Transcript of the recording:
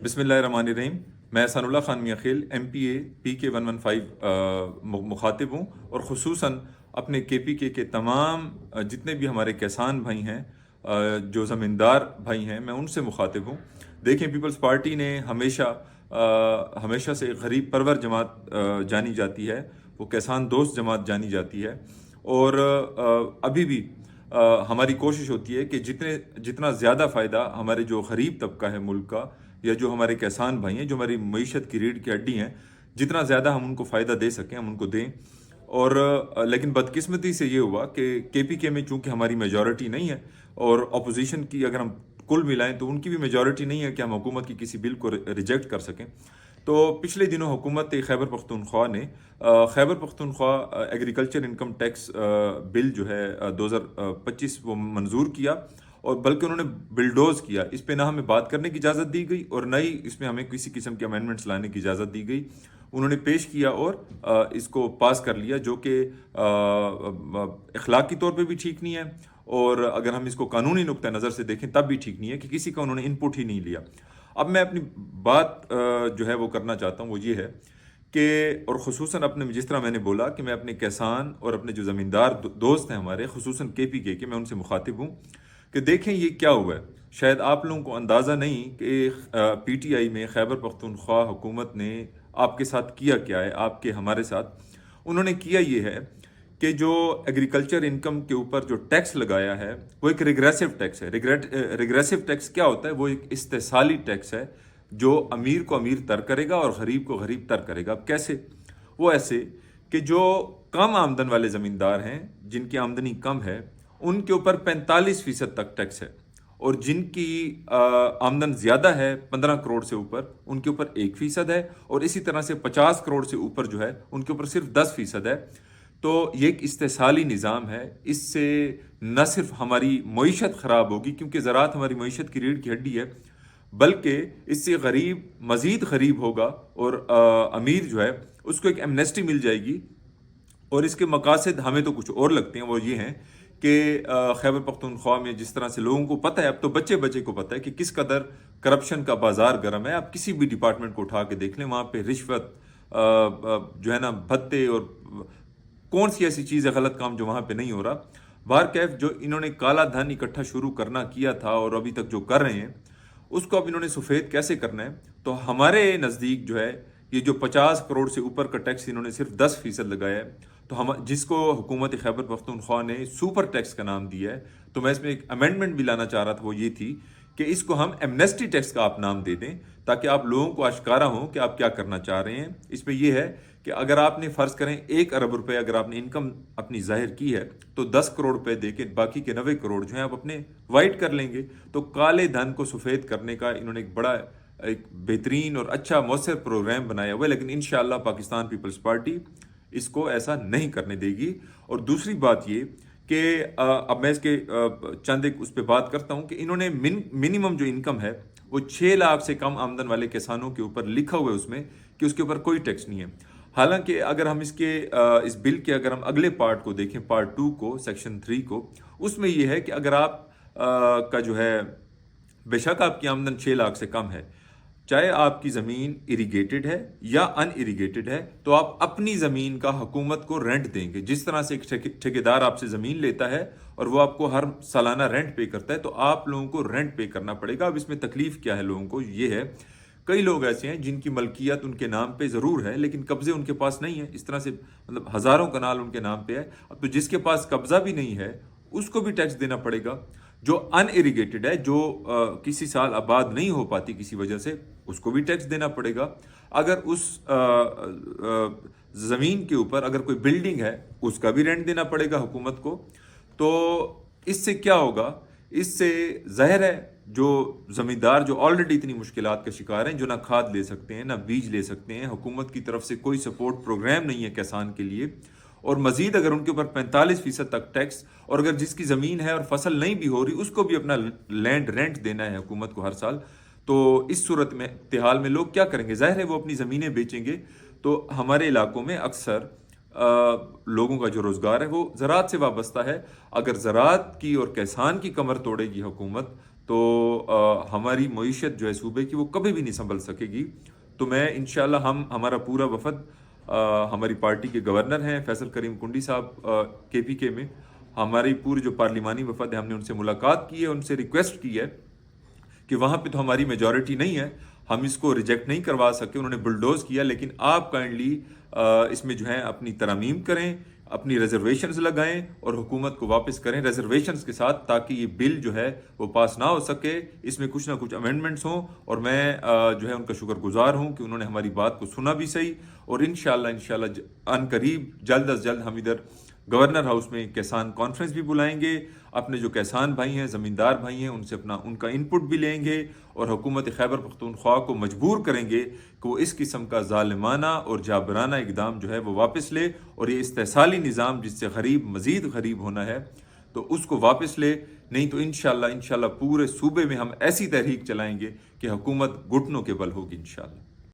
बिस्मिल्लाहिर्रहमानिर्रहीम। मैं सनुल्लाह खान मियां खिल MPA PK 115 मुखातिब हूँ और ख़ुसूसन अपने KPK के तमाम जितने भी हमारे किसान भाई हैं, जो ज़मींदार भाई हैं, मैं उनसे मुखातिब हूँ। देखें, पीपल्स पार्टी ने हमेशा से गरीब परवर जमात जानी जाती है, वो किसान दोस्त जमात जानी जाती है। और अभी भी हमारी कोशिश होती है कि जितना ज़्यादा फ़ायदा हमारे जो गरीब तबका है मुल्क का, या जो हमारे किसान भाई हैं, जो हमारी मईशत की रीढ़ की हड्डी हैं, जितना ज़्यादा हम उनको फ़ायदा दे सकें हम उनको दें। और लेकिन बदकिस्मती से ये हुआ कि KPK में चूँकि हमारी मेजॉरिटी नहीं है, और अपोजिशन की अगर हम कुल मिलाएं तो उनकी भी मेजॉरिटी नहीं है कि हम हुकूमत की किसी बिल को रिजेक्ट कर सकें। तो पिछले दिनों हुकूमत खैबर पख्तूनख्वा ने Khyber Pakhtunkhwa agriculture income tax bill जो है 2025 वो मंजूर किया, और बल्कि उन्होंने बिलडोज किया। इस पे ना हमें बात करने की इजाज़त दी गई और न ही इसमें हमें किसी किस्म के अमेंडमेंट्स लाने की इजाज़त दी गई। उन्होंने पेश किया और इसको पास कर लिया, जो कि अखलाकी तौर पे भी ठीक नहीं है, और अगर हम इसको कानूनी नुक्ता नज़र से देखें तब भी ठीक नहीं है कि किसी का उन्होंने इनपुट ही नहीं लिया। अब मैं अपनी बात जो है वो करना चाहता हूँ, वो ये है कि, और ख़ुसूसन अपने, जिस तरह मैंने बोला कि मैं अपने किसान और अपने जो ज़मींदार दोस्त हैं हमारे, ख़ुसूसन KPK के, मैं उनसे मुखातिब हूँ कि देखें ये क्या हुआ है। शायद आप लोगों को अंदाज़ा नहीं कि PTI में खैबर पख्तूनख्वा हुकूमत ने आपके साथ किया क्या है, आपके हमारे साथ। उन्होंने किया ये है कि जो एग्रीकल्चर इनकम के ऊपर जो टैक्स लगाया है वो एक रिग्रेसिव टैक्स है। रिग्रेसिव टैक्स क्या होता है? वो एक इस्तेसाली टैक्स है जो अमीर को अमीर तर करेगा और गरीब को गरीब तर करेगा। अब कैसे? वो ऐसे कि जो कम आमदन वाले ज़मींदार हैं, जिनकी आमदनी कम है, उनके ऊपर 45% तक टैक्स है, और जिनकी आमदन ज़्यादा है 15 करोड़ से ऊपर, उनके ऊपर 1% है, और इसी तरह से 50 करोड़ से ऊपर जो है उनके ऊपर सिर्फ 10% है। तो ये एक इस्तेसाली निज़ाम है। इससे न सिर्फ हमारी मईशत ख़राब होगी, क्योंकि ज़राअत हमारी मईशत की रीढ़ की हड्डी है, बल्कि इससे गरीब मज़ीद गरीब होगा, और अमीर जो है उसको एक एमनेस्टी मिल जाएगी। और इसके मकासद हमें तो कुछ और लगते हैं, वो ये हैं कि खैबर पख्तूनख्वा में जिस तरह से लोगों को पता है, अब तो बच्चे बच्चे को पता है कि किस कदर करप्शन का बाजार गर्म है। आप किसी भी डिपार्टमेंट को उठा के देख लें, वहाँ पे रिश्वत जो है ना, भत्ते, और कौन सी ऐसी चीज़ है, गलत काम जो वहाँ पे नहीं हो रहा। बाहर कैफ जो इन्होंने काला धन इकट्ठा शुरू करना किया था और अभी तक जो कर रहे हैं, उसको अब इन्होंने सफ़ेद कैसे करना है। तो हमारे नज़दीक जो है ये जो 50 करोड़ से ऊपर का टैक्स इन्होंने सिर्फ 10% लगाया है, तो हम जिसको हुकूमत खैबर पख्तूनख्वा ने सुपर टैक्स का नाम दिया है, तो मैं इसमें एक अमेंडमेंट भी लाना चाह रहा था। वो ये थी कि इसको हम एमनेस्टी टैक्स का आप नाम दे दें, ताकि आप लोगों को आश्कारा हो कि आप क्या करना चाह रहे हैं। इसमें यह है कि अगर आपने फ़र्ज़ करें 1 अरब रुपए अगर आपने इनकम अपनी जाहिर की है, तो 10 करोड़ रुपए दे के बाकी के 90 करोड़ जो हैं आप अपने वाइट कर लेंगे। तो काले धन को सफ़ेद करने का इन्होंने एक बड़ा, एक बेहतरीन और अच्छा मौसर प्रोग्राम बनाया हुआ है। लेकिन इंशाअल्लाह पाकिस्तान पीपल्स पार्टी इसको ऐसा नहीं करने देगी। और दूसरी बात ये कि अब मैं इसके चंद एक उस पर बात करता हूँ कि इन्होंने मिनिमम जो इनकम है वो 6 लाख से कम आमदन वाले किसानों के ऊपर लिखा हुआ है उसमें कि उसके ऊपर कोई टैक्स नहीं है। हालांकि अगर हम इस बिल के अगर हम अगले पार्ट को देखें, पार्ट 2 को, सेक्शन 3 को, उसमें यह है कि अगर आप का जो है, बेशक आपकी आमदन 6 लाख से कम है, चाहे आपकी ज़मीन इरीगेटेड है या अनइरीगेटेड है, तो आप अपनी ज़मीन का हुकूमत को रेंट देंगे। जिस तरह से एक ठेकेदार आपसे ज़मीन लेता है और वो आपको हर सालाना रेंट पे करता है, तो आप लोगों को रेंट पे करना पड़ेगा। अब इसमें तकलीफ क्या है लोगों को, ये है कई लोग ऐसे हैं जिनकी मलकियत उनके नाम पे ज़रूर है लेकिन कब्ज़े उनके पास नहीं है। इस तरह से मतलब हज़ारों कनाल उनके नाम पे है। अब तो जिसके पास कब्ज़ा भी नहीं है उसको भी टैक्स देना पड़ेगा। जो अनइरीगेटेड है, जो किसी साल आबाद नहीं हो पाती किसी वजह से, उसको भी टैक्स देना पड़ेगा। अगर उस ज़मीन के ऊपर अगर कोई बिल्डिंग है, उसका भी रेंट देना पड़ेगा हुकूमत को। तो इससे क्या होगा? इससे ज़ाहिर है जो ज़मींदार जो ऑलरेडी इतनी मुश्किलात का शिकार हैं, जो ना खाद ले सकते हैं ना बीज ले सकते हैं, हुकूमत की तरफ से कोई सपोर्ट प्रोग्राम नहीं है किसान के लिए, और मज़ीद अगर उनके ऊपर 45% तक टैक्स, और अगर जिसकी ज़मीन है और फसल नहीं भी हो रही उसको भी अपना लैंड रेंट देना है हुकूमत को हर साल, तो इस सूरत में तिहाल में लोग क्या करेंगे? ज़ाहिर है वो अपनी ज़मीनें बेचेंगे। तो हमारे इलाकों में अक्सर लोगों का जो रोज़गार है वो ज़राअत से वाबस्ता है। अगर ज़राअत की और किसान की कमर तोड़ेगी हुकूमत, تو ہماری معیشت جو ہے صوبے کی وہ کبھی بھی نہیں سنبھل سکے گی. تو میں انشاءاللہ ہمارا پورا وفد ہماری پارٹی کے گورنر ہیں فیصل کریم کنڈی صاحب KPK میں، ہماری پوری جو پارلیمانی وفد ہے ہم نے ان سے ملاقات کی ہے، ان سے ریکویسٹ کی ہے کہ وہاں پہ تو ہماری میجورٹی نہیں ہے، ہم اس کو ریجیکٹ نہیں کروا سکے. انہوں نے بلڈوز کیا، لیکن آپ کائنڈلی اس میں جو ہے اپنی ترامیم کریں، اپنی ریزرویشنز لگائیں اور حکومت کو واپس کریں ریزرویشنز کے ساتھ، تاکہ یہ بل جو ہے وہ پاس نہ ہو سکے، اس میں کچھ نہ کچھ امینڈمنٹس ہوں. اور میں جو ہے ان کا شکر گزار ہوں کہ انہوں نے ہماری بات کو سنا بھی صحیح. اور انشاءاللہ ان قریب جلد از جلد ہم ادھر گورنر ہاؤس میں کسان کانفرنس بھی بلائیں گے، اپنے جو کسان بھائی ہیں، زمیندار بھائی ہیں، ان سے ان کا انپٹ بھی لیں گے اور حکومت خیبر پختونخوا کو مجبور کریں گے کہ وہ اس قسم کا ظالمانہ اور جابرانہ اقدام جو ہے وہ واپس لے، اور یہ استحصالی نظام جس سے غریب مزید غریب ہونا ہے تو اس کو واپس لے. نہیں تو انشاءاللہ پورے صوبے میں ہم ایسی تحریک چلائیں گے کہ حکومت گھٹنوں کے بل ہوگی انشاءاللہ.